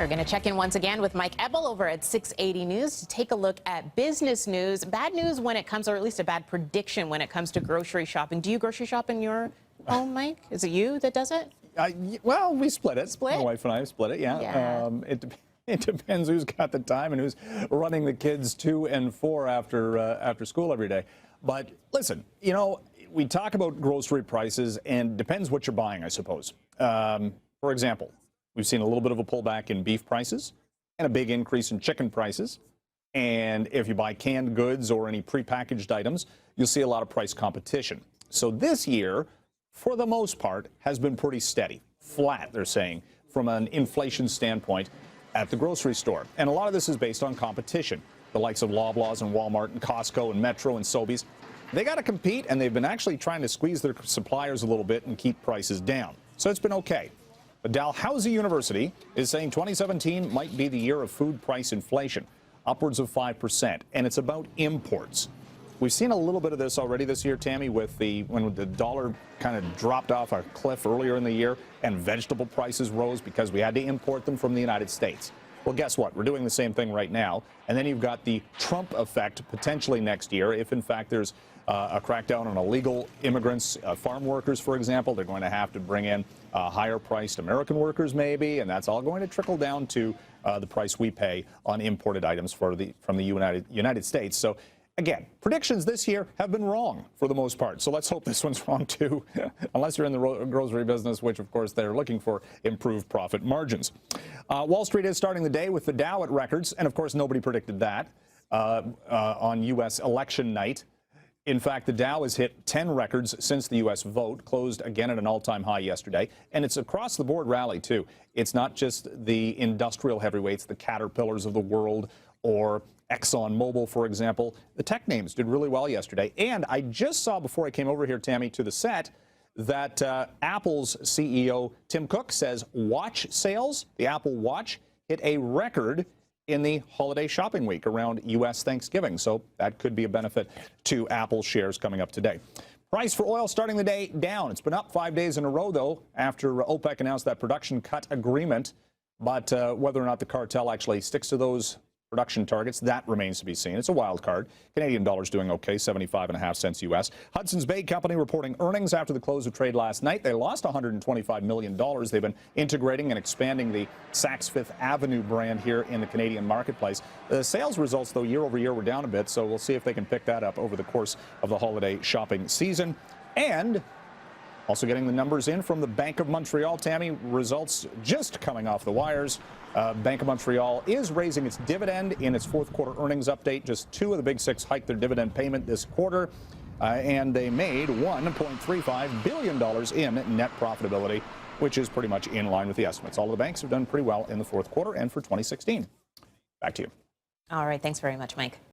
We're going to check in once again with Mike Eppel over at 680 News to take a look at business news. Bad news when it comes, or at least a bad prediction when it comes to grocery shopping. Do you grocery shop in your home, Mike? Is it you that does it? Well, we split it. Split? My wife and I split it, yeah. It depends who's got the time and who's running the kids to and for after school every day. But listen, you know, we talk about grocery prices, and depends what you're buying, I suppose. For example, we've seen a little bit of a pullback in beef prices and a big increase in chicken prices. And if you buy canned goods or any prepackaged items, you'll see a lot of price competition. So this year, for the most part, has been pretty steady, flat, they're saying, from an inflation standpoint at the grocery store. And a lot of this is based on competition. The likes of Loblaws and Walmart and Costco and Metro and Sobeys, they got to compete, and they've been actually trying to squeeze their suppliers a little bit and keep prices down. So it's been okay. But Dalhousie University is saying 2017 might be the year of food price inflation, upwards of 5%, and it's about imports. We've seen a little bit of this already this year, Tammy, with when the dollar kind of dropped off a cliff earlier in the year and vegetable prices rose because we had to import them from the United States. Well, guess what? We're doing the same thing right now. And then you've got the Trump effect potentially next year if, in fact, there's a crackdown on illegal immigrants, farm workers, for example. They're going to have to bring in higher-priced American workers, maybe, and that's all going to trickle down to the price we pay on imported items from the United States. So, again, predictions this year have been wrong for the most part. So let's hope this one's wrong, too, unless you're in the grocery business, which, of course, they're looking for improved profit margins. Wall Street is starting the day with the Dow at records, and, of course, nobody predicted that on U.S. election night. In fact, the Dow has hit 10 records since the U.S. vote, closed again at an all-time high yesterday. And it's across-the-board rally, too. It's not just the industrial heavyweights, the Caterpillars of the world, or ExxonMobil, for example. The tech names did really well yesterday. And I just saw, before I came over here, Tammy, to the set, that Apple's CEO, Tim Cook, says watch sales, the Apple Watch, hit a record in the holiday shopping week around U.S. Thanksgiving. So that could be a benefit to Apple shares coming up today. Price for oil starting the day down. It's been up 5 days in a row, though, after OPEC announced that production cut agreement. But whether or not the cartel actually sticks to those production targets, that remains to be seen. It's a wild card. Canadian dollar's doing okay, 75.5 cents U.S. Hudson's Bay Company reporting earnings after the close of trade last night. They lost $125 million. They've been integrating and expanding the Saks Fifth Avenue brand here in the Canadian marketplace. The sales results, though, year over year were down a bit, so we'll see if they can pick that up over the course of the holiday shopping season. And also getting the numbers in from the Bank of Montreal. Tammy, results just coming off the wires. Bank of Montreal is raising its dividend in its fourth quarter earnings update. Just two of the big six hiked their dividend payment this quarter, and they made $1.35 billion in net profitability, which is pretty much in line with the estimates. All of the banks have done pretty well in the fourth quarter and for 2016. Back to you. All right. Thanks very much, Mike.